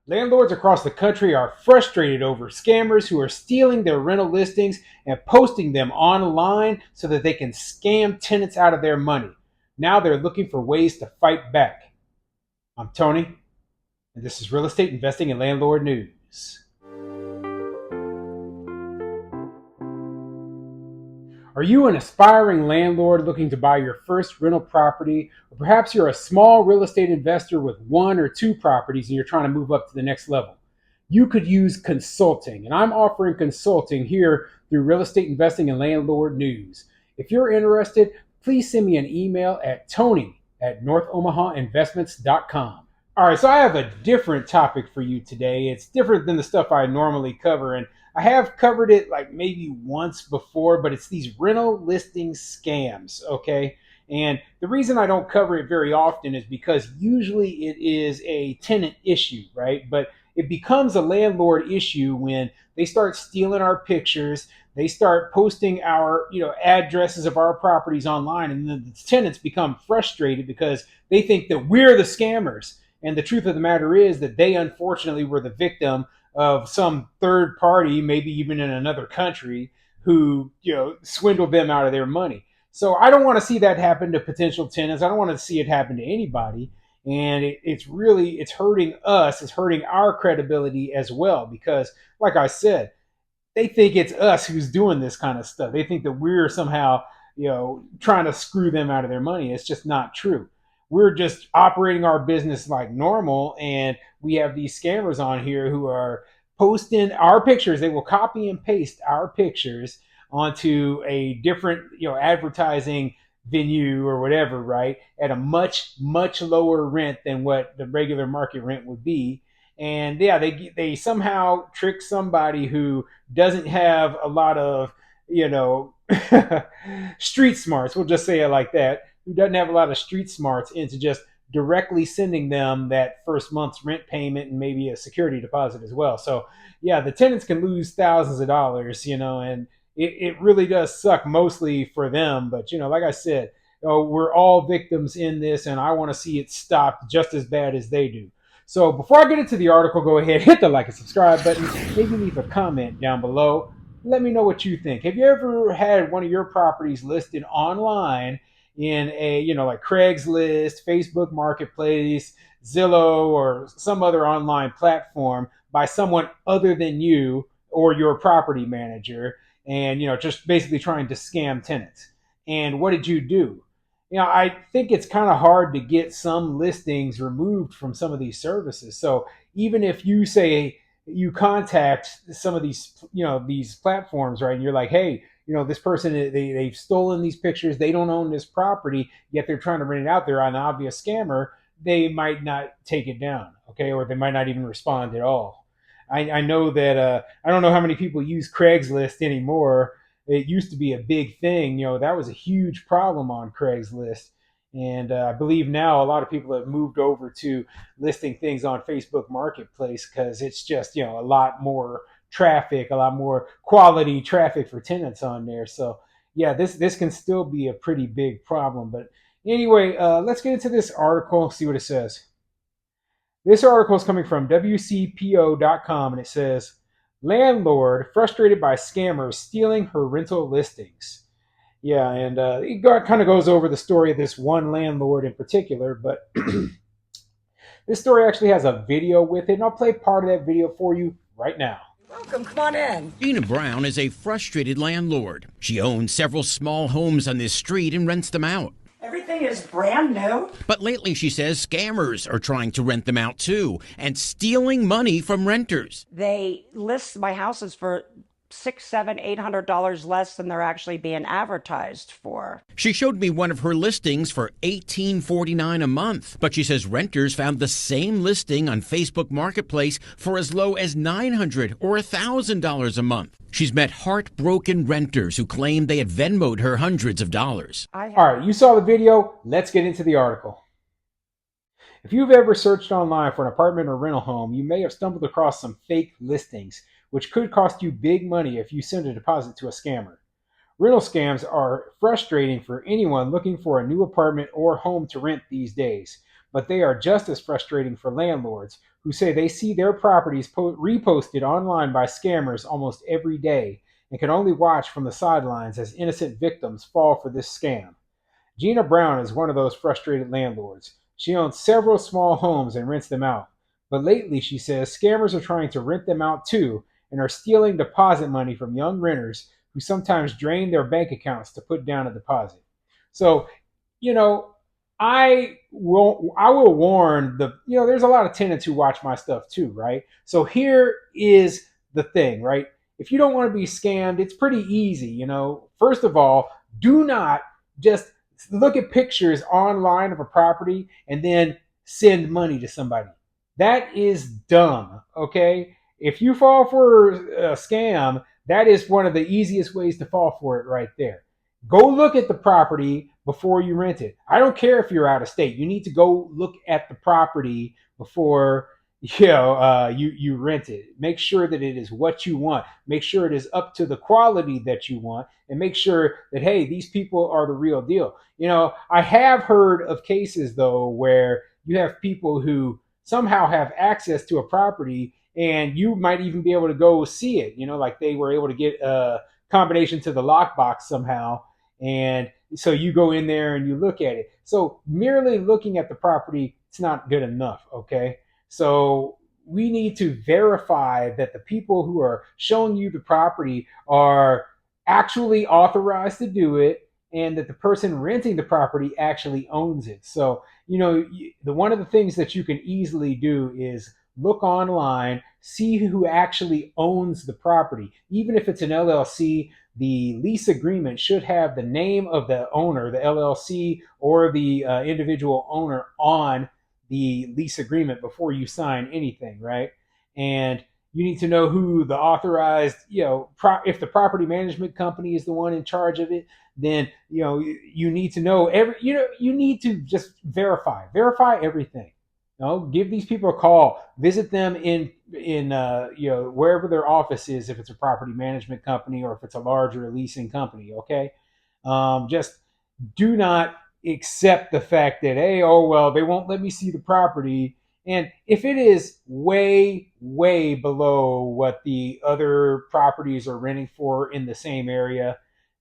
Landlords across the country are frustrated over scammers who are stealing their rental listings and posting them online so that they can scam tenants out of their money. Now they're looking for ways to fight back. I'm Tony, and this is Real Estate Investing and Landlord News. Are you an aspiring landlord looking to buy your first rental property? Or perhaps you're a small real estate investor with one or two properties and you're trying to move up to the next level. You could use consulting, and I'm offering consulting here through Real Estate Investing and Landlord News. If you're interested, please send me an email at tony@northomahainvestments.com. All right, so I have a different topic for you today. It's different than the stuff I normally cover, and I have covered it like maybe once before, but it's these rental listing scams, okay? And the reason I don't cover it very often is because usually it is a tenant issue, right? But it becomes a landlord issue when they start stealing our pictures, they start posting our, addresses of our properties online, and then the tenants become frustrated because they think that we're the scammers. And the truth of the matter is that they unfortunately were the victim of some third party, maybe even in another country, who swindled them out of their money. So I don't want to see that happen to potential tenants. I don't want to see it happen to anybody. And it's hurting us. It's hurting our credibility as well because, like I said, they think it's us who's doing this kind of stuff. They think that we're somehow, trying to screw them out of their money. It's just not true. We're just operating our business like normal, and we have these scammers on here who are posting our pictures. They will copy and paste our pictures onto a different, advertising venue or whatever, right? At a much, much lower rent than what the regular market rent would be. And yeah, they somehow trick somebody who doesn't have a lot of, street smarts. We'll just say it like that. Who doesn't have a lot of street smarts into just directly sending them that first month's rent payment and maybe a security deposit as well. So yeah, the tenants can lose thousands of dollars, and it really does suck mostly for them. But like I said, we're all victims in this, and I want to see it stopped just as bad as they do. So before I get into the article, go ahead, hit the like and subscribe button, maybe leave a comment down below. Let me know what you think. Have you ever had one of your properties listed online in a, like Craigslist, Facebook Marketplace, Zillow, or some other online platform by someone other than you or your property manager, and just basically trying to scam tenants? And what did you do? I think it's kind of hard to get some listings removed from some of these services. So even if you say you contact some of these platforms, right, and you're like, hey, this person, they've stolen these pictures, they don't own this property, yet they're trying to rent it out, they're an obvious scammer, they might not take it down, okay, or they might not even respond at all. I know that I don't know how many people use Craigslist anymore. It used to be a big thing. That was a huge problem on Craigslist. And I believe now a lot of people have moved over to listing things on Facebook Marketplace because it's just, a lot more traffic, a lot more quality traffic for tenants on there. So yeah, this can still be a pretty big problem. But anyway, let's get into this article, see what it says. This article is coming from WCPO.com, and it says, landlord frustrated by scammers stealing her rental listings. Yeah, and it kind of goes over the story of this one landlord in particular, but this story actually has a video with it, and I'll play part of that video for you right now. Welcome, come on in. Gina Brown is a frustrated landlord. She owns several small homes on this street and rents them out. Everything is brand new. But lately, she says, scammers are trying to rent them out too and stealing money from renters. They list my houses for $600, $700, $800 less than they're actually being advertised for. She showed me one of her listings for $18.49 a month, but she says renters found the same listing on Facebook Marketplace for as low as $900 or $1,000 a month. She's met heartbroken renters who claim they had Venmo'd her hundreds of dollars. All right, you saw the video. Let's get into the article. If you've ever searched online for an apartment or rental home, you may have stumbled across some fake listings, which could cost you big money if you send a deposit to a scammer. Rental scams are frustrating for anyone looking for a new apartment or home to rent these days, but they are just as frustrating for landlords who say they see their properties reposted online by scammers almost every day and can only watch from the sidelines as innocent victims fall for this scam. Gina Brown is one of those frustrated landlords. She owns several small homes and rents them out. But lately, she says, scammers are trying to rent them out too and are stealing deposit money from young renters who sometimes drain their bank accounts to put down a deposit. So, you know, I will warn there's a lot of tenants who watch my stuff too, right? So here is the thing, right? If you don't want to be scammed, it's pretty easy. First of all, do not just look at pictures online of a property and then send money to somebody. That is dumb, okay? If you fall for a scam, that is one of the easiest ways to fall for it right there. Go look at the property before you rent it. I don't care if you're out of state. You need to go look at the property before you rent it. Make sure that it is what you want. Make sure it is up to the quality that you want, and make sure that, hey, these people are the real deal. I have heard of cases though where you have people who somehow have access to a property, and you might even be able to go see it. Like they were able to get a combination to the lockbox somehow, and so you go in there and you look at it. So merely looking at the property, it's not good enough. Okay. So we need to verify that the people who are showing you the property are actually authorized to do it, and that the person renting the property actually owns it. So, the one of the things that you can easily do is look online, see who actually owns the property. Even if it's an LLC, the lease agreement should have the name of the owner, the LLC, or the individual owner on the lease agreement before you sign anything, right? And you need to know who the authorized, if the property management company is the one in charge of it, then you need to know you need to just verify everything. Give these people a call, visit them in wherever their office is, if it's a property management company or if it's a larger leasing company. Okay, just do not accept the fact that, hey, oh well, they won't let me see the property. And if it is way, way below what the other properties are renting for in the same area,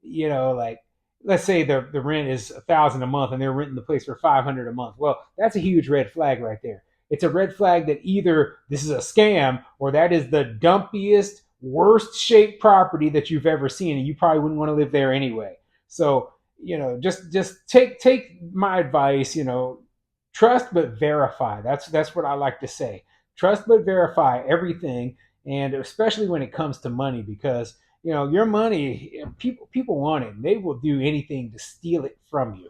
like let's say the rent is $1,000 a month and they're renting the place for $500 a month. Well, that's a huge red flag right there. It's a red flag that either this is a scam or that is the dumpiest, worst shaped property that you've ever seen, and you probably wouldn't want to live there anyway. So, just take my advice. Trust but verify. That's what I like to say. Trust but verify everything, and especially when it comes to money, because your money, people want it. And they will do anything to steal it from you.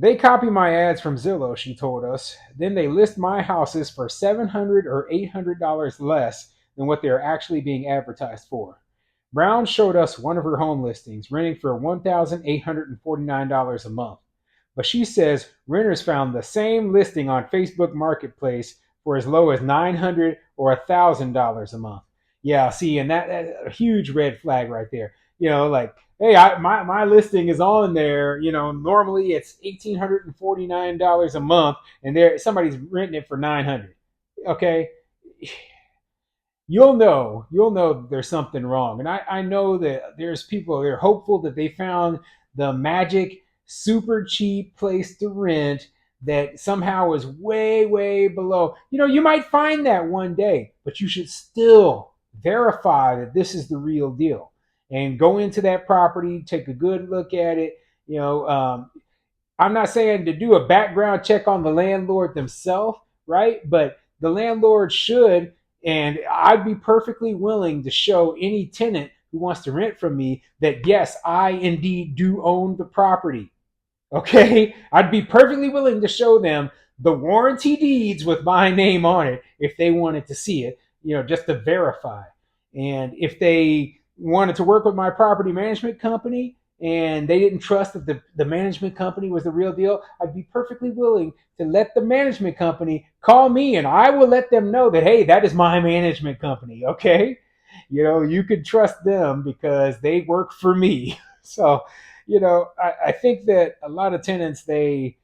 They copy my ads from Zillow, she told us. Then they list my houses for $700 or $800 less than what they are actually being advertised for. Brown showed us one of her home listings, renting for $1,849 a month. But she says renters found the same listing on Facebook Marketplace for as low as $900 or $1,000 a month. Yeah, see, and that's a huge red flag right there. Like, hey, my listing is on there. Normally it's $1,849 a month, and somebody's renting it for $900. Okay, you'll know there's something wrong. And I know that there's people, they're hopeful that they found the magic super cheap place to rent that somehow is way, way below. You might find that one day, but you should still verify that this is the real deal and go into that property, take a good look at it. I'm not saying to do a background check on the landlord themselves, right? But the landlord should, and I'd be perfectly willing to show any tenant who wants to rent from me that, yes, I indeed do own the property. Okay? I'd be perfectly willing to show them the warranty deeds with my name on it if they wanted to see it, just to verify. And if they wanted to work with my property management company and they didn't trust that the management company was the real deal, I'd be perfectly willing to let the management company call me, and I will let them know that, hey, that is my management company. Okay? You could trust them because they work for me. So, I think that a lot of tenants, they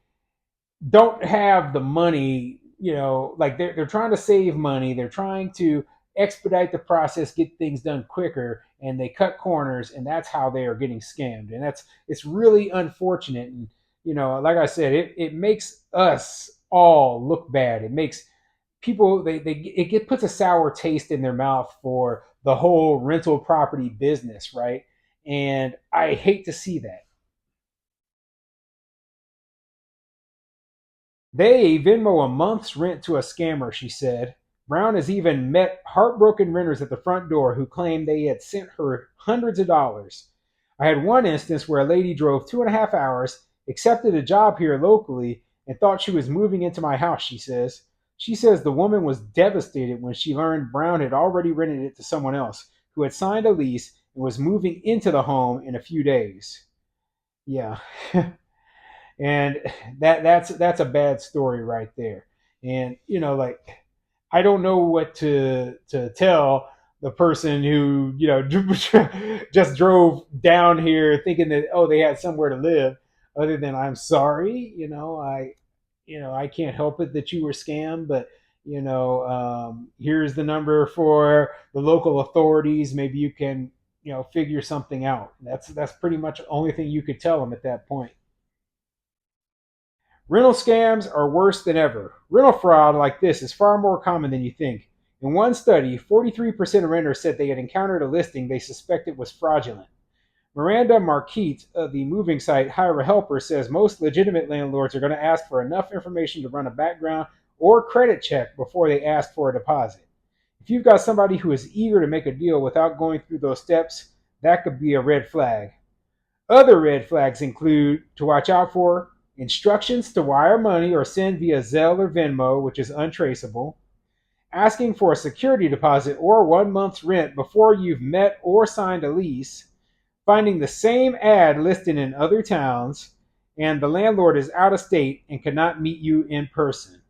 don't have the money, like they're trying to save money, they're trying to expedite the process, get things done quicker, and they cut corners, and that's how they are getting scammed. And it's really unfortunate. And like I said, it makes us all look bad. It makes people, puts a sour taste in their mouth for the whole rental property business, right? And I hate to see that. They Venmo a month's rent to a scammer, she said. Brown has even met heartbroken renters at the front door who claimed they had sent her hundreds of dollars. I had one instance where a lady drove 2.5 hours, accepted a job here locally, and thought she was moving into my house, she says. She says the woman was devastated when she learned Brown had already rented it to someone else who had signed a lease and was moving into the home in a few days. Yeah. And that's a bad story right there. And like, I don't know what to tell the person who just drove down here thinking that, oh, they had somewhere to live, other than, I'm sorry, I can't help it that you were scammed, but here's the number for the local authorities, maybe you can figure something out. That's pretty much the only thing you could tell them at that point. Rental scams are worse than ever. Rental fraud like this is far more common than you think. In one study, 43% of renters said they had encountered a listing they suspected was fraudulent. Miranda Marquette of the moving site Hire a Helper says most legitimate landlords are going to ask for enough information to run a background or credit check before they ask for a deposit. If you've got somebody who is eager to make a deal without going through those steps, that could be a red flag. Other red flags include to watch out for instructions to wire money or send via Zelle or Venmo, which is untraceable, asking for a security deposit or 1 month's rent before you've met or signed a lease, finding the same ad listed in other towns, and the landlord is out of state and cannot meet you in person.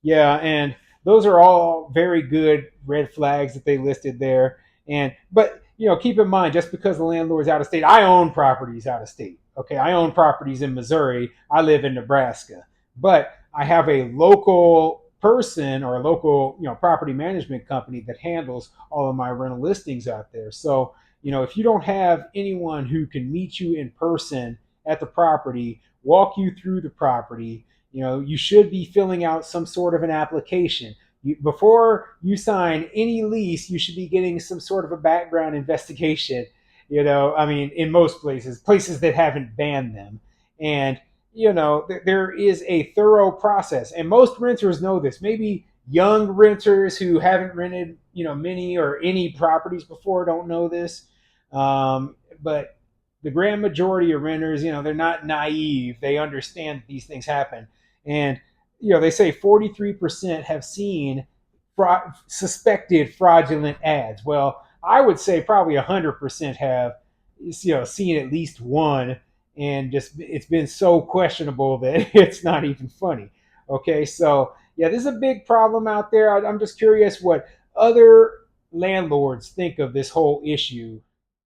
Yeah, and those are all very good red flags that they listed there. And but keep in mind, just because the landlord's out of state, I own properties out of state. Okay, I own properties in Missouri. I live in Nebraska, but I have a local person or a local property management company that handles all of my rental listings out there. So if you don't have anyone who can meet you in person at the property, walk you through the property, you should be filling out some sort of an application. Before you sign any lease, you should be getting some sort of a background investigation. I mean, in most places that haven't banned them. And, there is a thorough process. And most renters know this. Maybe young renters who haven't rented, many or any properties before don't know this. But the grand majority of renters, they're not naive. They understand these things happen. And they say 43% have seen suspected fraudulent ads. Well, I would say probably 100% have seen at least one, and just it's been so questionable that it's not even funny. Okay, so yeah, this is a big problem out there. I'm just curious what other landlords think of this whole issue.